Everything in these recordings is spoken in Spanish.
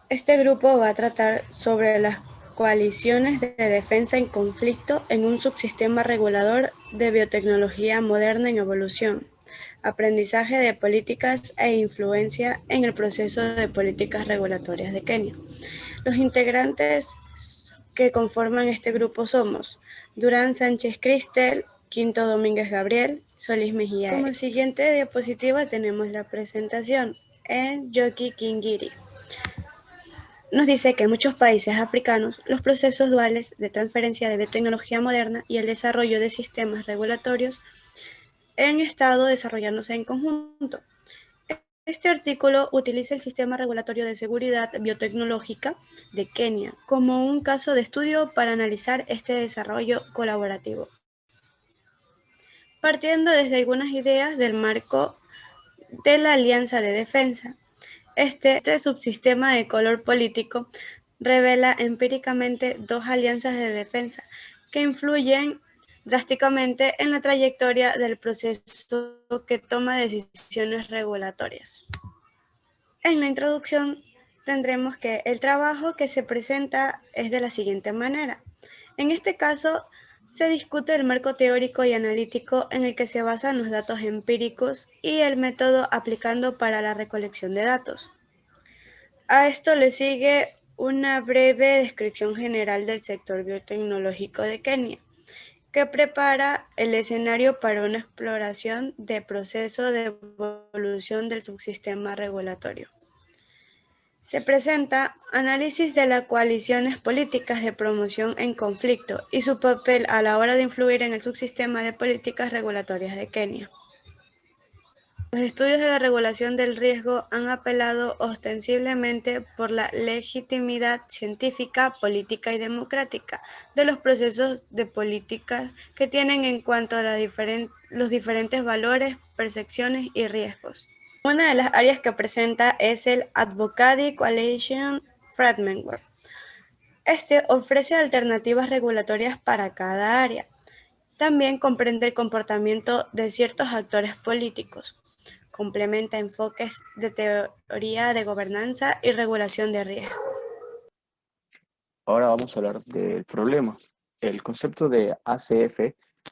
Este grupo va a tratar sobre las coaliciones de defensa en conflicto en un subsistema regulador de biotecnología moderna en evolución, aprendizaje de políticas e influencia en el proceso de políticas regulatorias de Kenia. Los integrantes que conforman este grupo somos Durán Sánchez Cristel, Quinto Domínguez Gabriel, Solís Mejía. Como siguiente diapositiva tenemos la presentación en Yoki Kingiri. Nos dice que en muchos países africanos los procesos duales de transferencia de biotecnología moderna y el desarrollo de sistemas regulatorios han estado desarrollándose en conjunto. Este artículo utiliza el Sistema Regulatorio de Seguridad Biotecnológica de Kenia como un caso de estudio para analizar este desarrollo colaborativo, partiendo desde algunas ideas del marco de la Alianza de Defensa. Este subsistema de color político revela empíricamente dos alianzas de defensa que influyen drásticamente en la trayectoria del proceso que toma decisiones regulatorias. En la introducción tendremos que el trabajo que se presenta es de la siguiente manera. En este caso, se discute el marco teórico y analítico en el que se basan los datos empíricos y el método aplicando para la recolección de datos. A esto le sigue una breve descripción general del sector biotecnológico de Kenia, que prepara el escenario para una exploración de proceso de evolución del subsistema regulatorio. Se presenta análisis de las coaliciones políticas de promoción en conflicto y su papel a la hora de influir en el subsistema de políticas regulatorias de Kenia. Los estudios de la regulación del riesgo han apelado ostensiblemente por la legitimidad científica, política y democrática de los procesos de políticas que tienen en cuanto a los diferentes valores, percepciones y riesgos. Una de las áreas que presenta es el Advocacy Coalition Framework. Este ofrece alternativas regulatorias para cada área. También comprende el comportamiento de ciertos actores políticos. Complementa enfoques de teoría de gobernanza y regulación de riesgo. Ahora vamos a hablar del problema. El concepto de ACF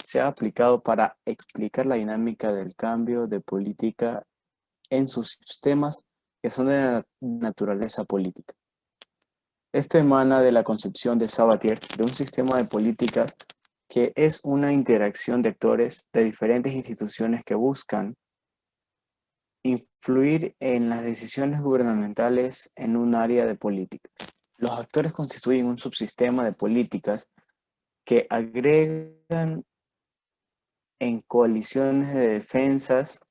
se ha aplicado para explicar la dinámica del cambio de política en sus sistemas que son de naturaleza política. Este emana de la concepción de Sabatier de un sistema de políticas que es una interacción de actores de diferentes instituciones que buscan influir en las decisiones gubernamentales en un área de políticas. Los actores constituyen un subsistema de políticas que agregan en coaliciones de defensas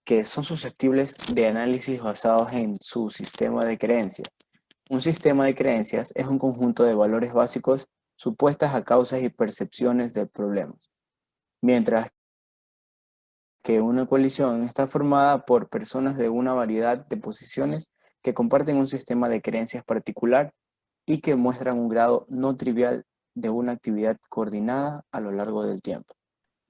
que son susceptibles de análisis basados en su sistema de creencias. Un sistema de creencias es un conjunto de valores básicos supuestas a causas y percepciones de problemas, mientras que una coalición está formada por personas de una variedad de posiciones que comparten un sistema de creencias particular y que muestran un grado no trivial de una actividad coordinada a lo largo del tiempo.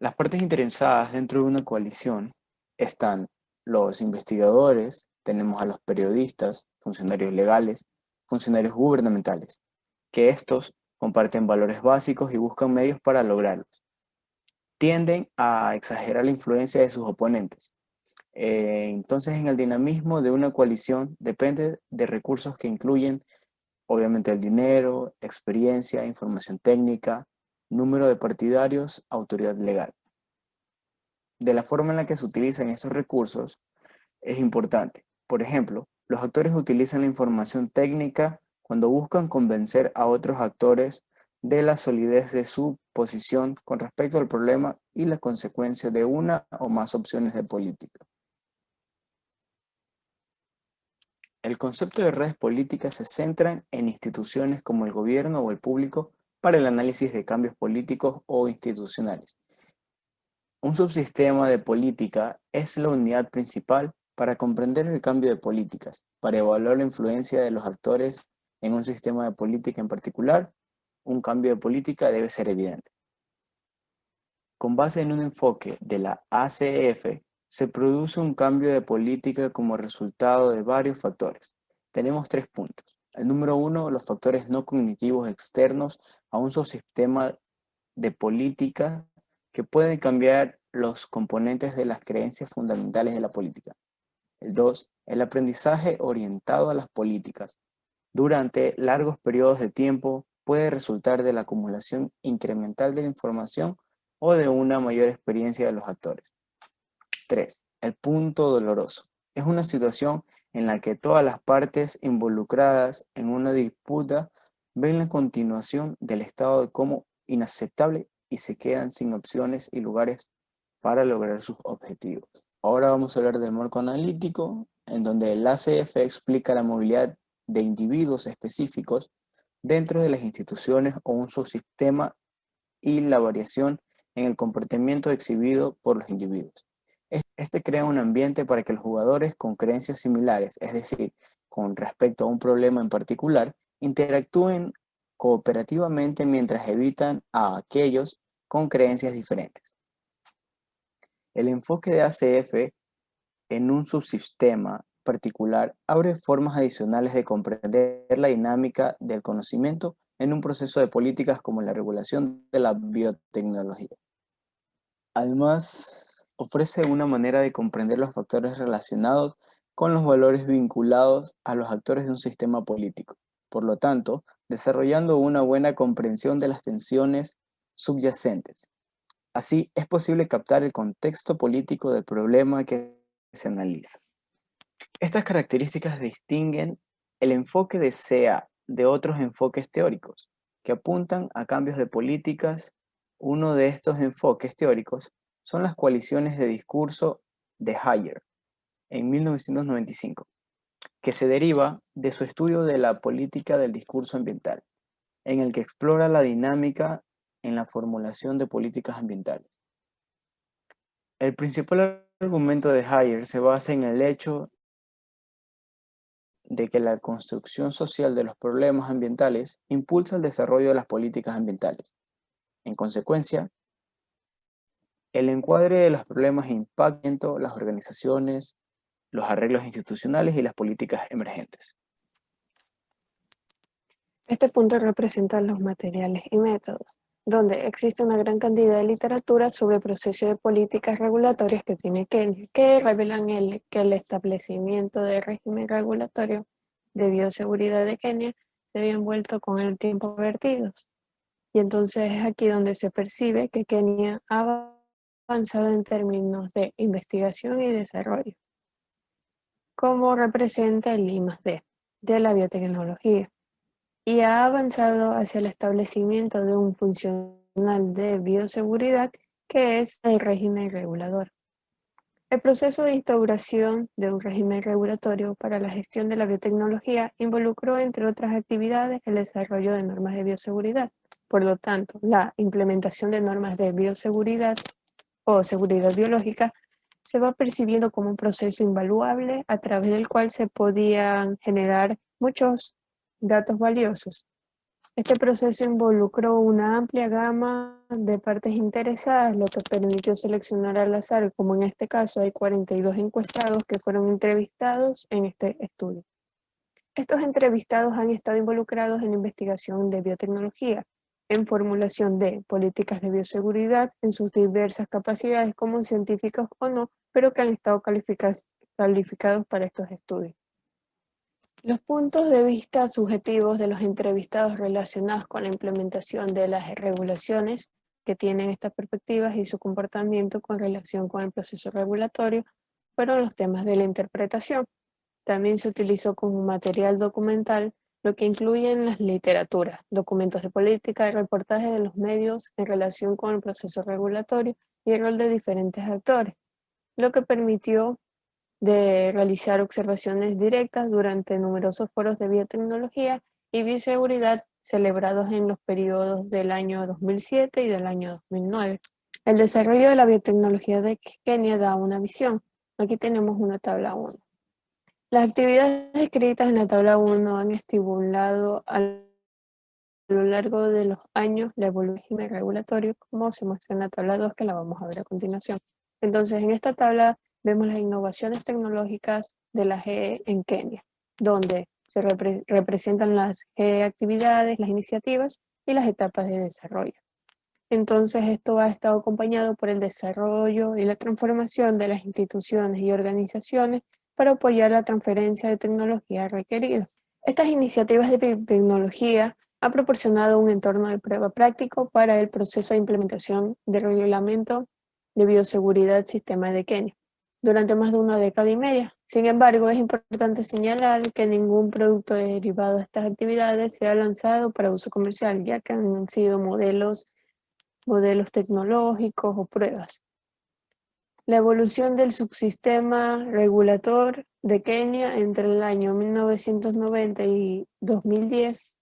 Las partes interesadas dentro de una coalición están los investigadores, tenemos a los periodistas, funcionarios legales, funcionarios gubernamentales, que estos comparten valores básicos y buscan medios para lograrlos. Tienden a exagerar la influencia de sus oponentes. Entonces, en el dinamismo de una coalición depende de recursos que incluyen, obviamente, el dinero, experiencia, información técnica, número de partidarios, autoridad legal. De la forma en la que se utilizan esos recursos es importante. Por ejemplo, los actores utilizan la información técnica cuando buscan convencer a otros actores de la solidez de su posición con respecto al problema y la consecuencia de una o más opciones de política. El concepto de redes políticas se centra en instituciones como el gobierno o el público para el análisis de cambios políticos o institucionales. Un subsistema de política es la unidad principal para comprender el cambio de políticas, para evaluar la influencia de los actores en un sistema de política en particular. Un cambio de política debe ser evidente. Con base en un enfoque de la ACF, se produce un cambio de política como resultado de varios factores. tenemos 3 puntos. El número 1, los factores no cognitivos externos a un subsistema de política que pueden cambiar los componentes de las creencias fundamentales de la política. El 2, el aprendizaje orientado a las políticas. Durante largos periodos de tiempo puede resultar de la acumulación incremental de la información o de una mayor experiencia de los actores. 3. El punto doloroso. Es una situación en la que todas las partes involucradas en una disputa ven la continuación del estado como inaceptable y se quedan sin opciones y lugares para lograr sus objetivos. Ahora vamos a hablar del marco analítico, en donde el ACF explica la movilidad de individuos específicos dentro de las instituciones o un subsistema y la variación en el comportamiento exhibido por los individuos. Este crea un ambiente para que los jugadores con creencias similares, es decir, con respecto a un problema en particular, interactúen cooperativamente mientras evitan a aquellos con creencias diferentes. El enfoque de ACF en un subsistema particular abre formas adicionales de comprender la dinámica del conocimiento en un proceso de políticas como la regulación de la biotecnología. Además, ofrece una manera de comprender los factores relacionados con los valores vinculados a los actores de un sistema político. Por lo tanto, desarrollando una buena comprensión de las tensiones subyacentes. Así, es posible captar el contexto político del problema que se analiza. Estas características distinguen el enfoque de SEA de otros enfoques teóricos, que apuntan a cambios de políticas. Uno de estos enfoques teóricos son las coaliciones de discurso de Hayer en 1995, que se deriva de su estudio de la política del discurso ambiental, en el que explora la dinámica en la formulación de políticas ambientales. El principal argumento de Hayer se basa en el hecho de que la construcción social de los problemas ambientales impulsa el desarrollo de las políticas ambientales. En consecuencia, el encuadre de los problemas impacta en las organizaciones, los arreglos institucionales y las políticas emergentes. Este punto representa los materiales y métodos, donde existe una gran cantidad de literatura sobre el proceso de políticas regulatorias que tiene Kenia, que revelan que el establecimiento del régimen regulatorio de bioseguridad de Kenia se había vuelto con el tiempo vertidos. Y entonces es aquí donde se percibe que Kenia ha avanzado en términos de investigación y desarrollo, como representa el I+D de la biotecnología, y ha avanzado hacia el establecimiento de un funcional de bioseguridad que es el régimen regulador. El proceso de instauración de un régimen regulatorio para la gestión de la biotecnología involucró, entre otras actividades, el desarrollo de normas de bioseguridad. Por lo tanto, la implementación de normas de bioseguridad o seguridad biológica se va percibiendo como un proceso invaluable a través del cual se podían generar muchos datos valiosos. Este proceso involucró una amplia gama de partes interesadas, lo que permitió seleccionar al azar, como en este caso hay 42 encuestados que fueron entrevistados en este estudio. Estos entrevistados han estado involucrados en investigación de biotecnología, en formulación de políticas de bioseguridad en sus diversas capacidades como científicos o no, pero que han estado calificados para estos estudios. Los puntos de vista subjetivos de los entrevistados relacionados con la implementación de las regulaciones que tienen estas perspectivas y su comportamiento con relación con el proceso regulatorio fueron los temas de la interpretación. También se utilizó como material documental lo que incluyen las literaturas, documentos de política y reportajes de los medios en relación con el proceso regulatorio y el rol de diferentes actores, lo que permitió de realizar observaciones directas durante numerosos foros de biotecnología y bioseguridad celebrados en los periodos del año 2007 y del año 2009. El desarrollo de la biotecnología de Kenia da una visión. Aquí tenemos una tabla 1. Las actividades descritas en la tabla 1 han estimulado a lo largo de los años la evolución regulatorio, como se muestra en la tabla 2, que la vamos a ver a continuación. Entonces, en esta tabla vemos las innovaciones tecnológicas de la GE en Kenia, donde Se representan las actividades, las iniciativas y las etapas de desarrollo. Entonces, esto ha estado acompañado por el desarrollo y la transformación de las instituciones y organizaciones para apoyar la transferencia de tecnología requerida. Estas iniciativas de biotecnología han proporcionado un entorno de prueba práctico para el proceso de implementación del reglamento de bioseguridad sistema de Kenia durante más de una década y media. Sin embargo, es importante señalar que ningún producto derivado de estas actividades se ha lanzado para uso comercial, ya que han sido modelos tecnológicos o pruebas. La evolución del subsistema regulator de Kenia entre el año 1990 y 2010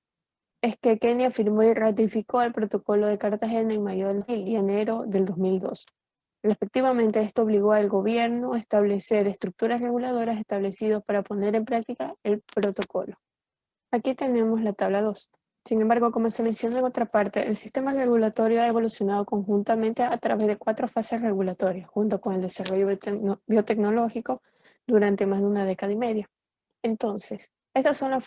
es que Kenia firmó y ratificó el Protocolo de Cartagena en mayo del 2000 y enero del 2002. Respectivamente, esto obligó al gobierno a establecer estructuras reguladoras establecidas para poner en práctica el protocolo. Aquí tenemos la tabla 2. Sin embargo, como se menciona en otra parte, el sistema regulatorio ha evolucionado conjuntamente a través de 4 fases regulatorias, junto con el desarrollo biotecnológico durante más de una década y media. Entonces, estas son la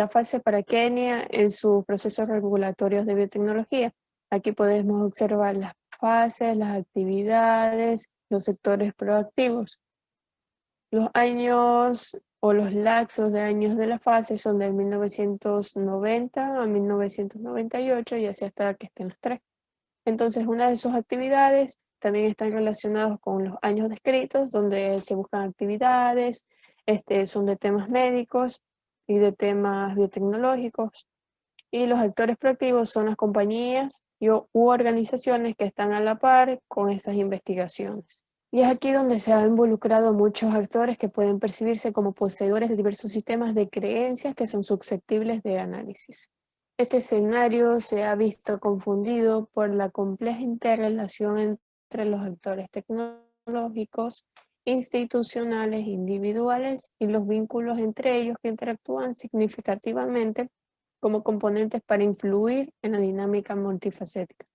fase para Kenia en sus procesos regulatorios de biotecnología. Aquí podemos observar las fases, las actividades, los sectores proactivos. Los años o los lapsos de años de la fase son de 1990 a 1998 y así hasta que estén los 3. Entonces, una de sus actividades también están relacionadas con los años descritos, donde se buscan actividades, son de temas médicos y de temas biotecnológicos. Y los actores proactivos son las compañías u organizaciones que están a la par con esas investigaciones. Y es aquí donde se han involucrado muchos actores que pueden percibirse como poseedores de diversos sistemas de creencias que son susceptibles de análisis. Este escenario se ha visto confundido por la compleja interrelación entre los actores tecnológicos, institucionales, individuales y los vínculos entre ellos que interactúan significativamente como componentes para influir en la dinámica multifacética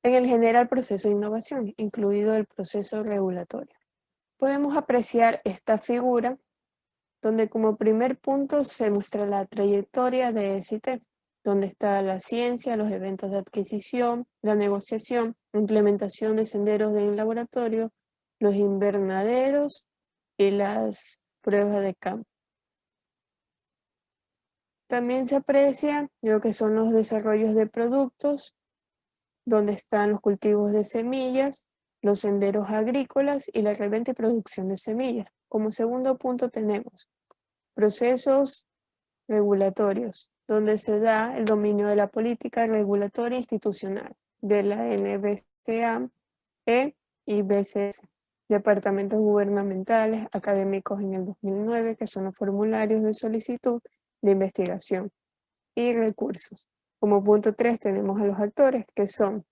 en el general proceso de innovación, incluido el proceso regulatorio. Podemos apreciar esta figura donde como primer punto se muestra la trayectoria de SIT, donde está la ciencia, los eventos de adquisición, la negociación, implementación de senderos en laboratorio, los invernaderos y las pruebas de campo. También se aprecia lo que son los desarrollos de productos, donde están los cultivos de semillas, los senderos agrícolas y la reventa y producción de semillas. Como segundo punto tenemos procesos regulatorios, donde se da el dominio de la política regulatoria institucional de la NBCA y BCS, departamentos gubernamentales académicos en el 2009, que son los formularios de solicitud de investigación y recursos. Como punto 3 tenemos a los actores, que son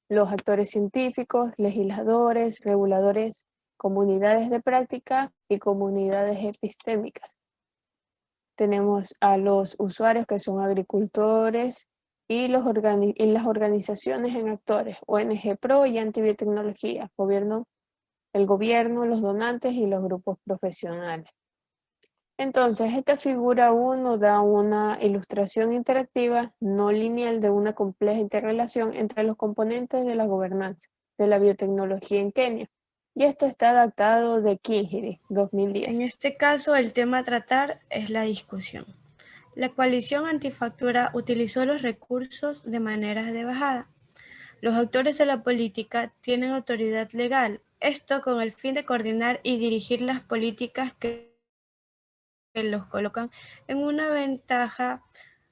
los actores científicos, legisladores, reguladores, comunidades de práctica y comunidades epistémicas. Tenemos a los usuarios, que son agricultores, y las organizaciones en actores, ONG Pro y Antibiotecnología, el gobierno, los donantes y los grupos profesionales. Entonces, esta figura 1 da una ilustración interactiva no lineal de una compleja interrelación entre los componentes de la gobernanza de la biotecnología en Kenia. Y esto está adaptado de Kinjiri, 2010. En este caso, el tema a tratar es la discusión. La coalición antifactura utilizó los recursos de manera de bajada. Los actores de la política tienen autoridad legal, esto con el fin de coordinar y dirigir las políticas que los colocan en una ventaja,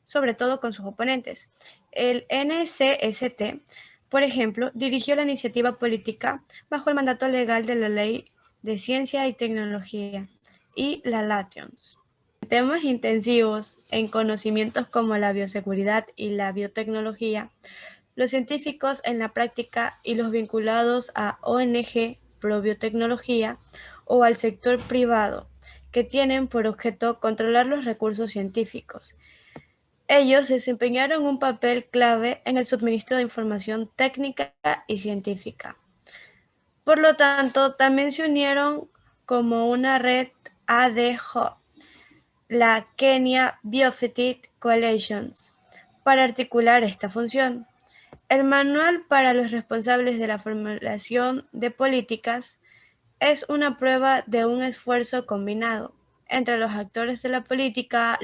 sobre todo con sus oponentes. El NCST, por ejemplo, dirigió la iniciativa política bajo el mandato legal de la Ley de Ciencia y Tecnología y la LATIONS. Temas intensivos en conocimientos como la bioseguridad y la biotecnología, los científicos en la práctica y los vinculados a ONG pro biotecnología o al sector privado, que tienen por objeto controlar los recursos científicos. Ellos desempeñaron un papel clave en el suministro de información técnica y científica. Por lo tanto, también se unieron como una red ad hoc. la Kenya Bioethics Coalition para articular esta función. El manual para los responsables de la formulación de políticas es una prueba de un esfuerzo combinado entre los actores de la política,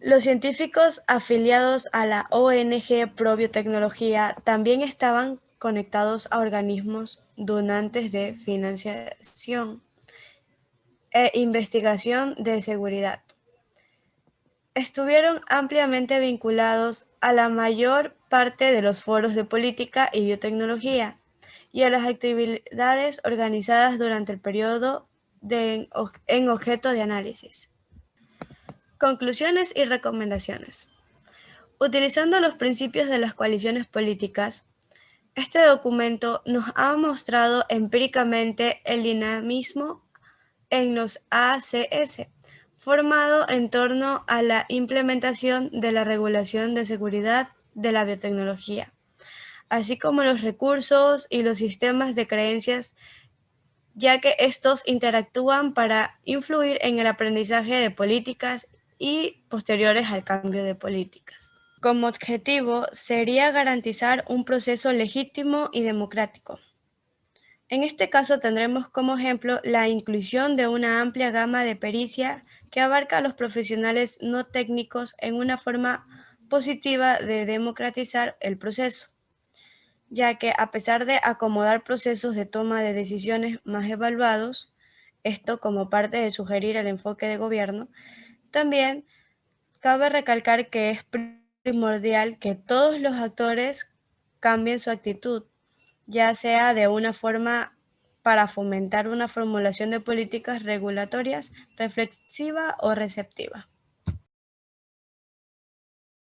los científicos afiliados a la ONG Pro Biotecnología también estaban conectados a organismos donantes de financiación e investigación de seguridad. Estuvieron ampliamente vinculados a la mayor parte de los foros de política y biotecnología y a las actividades organizadas durante el periodo en objeto de análisis. Conclusiones y recomendaciones. Utilizando los principios de las coaliciones políticas, este documento nos ha mostrado empíricamente el dinamismo en los ACS, formado en torno a la implementación de la regulación de seguridad de la biotecnología, así como los recursos y los sistemas de creencias, ya que estos interactúan para influir en el aprendizaje de políticas y posteriores al cambio de políticas. Como objetivo sería garantizar un proceso legítimo y democrático. En este caso tendremos como ejemplo la inclusión de una amplia gama de pericia que abarca a los profesionales no técnicos en una forma positiva de democratizar el proceso, ya que a pesar de acomodar procesos de toma de decisiones más evaluados, esto como parte de sugerir el enfoque de gobierno, también cabe recalcar que es primordial que todos los actores cambien su actitud, ya sea de una forma para fomentar una formulación de políticas regulatorias reflexiva o receptiva.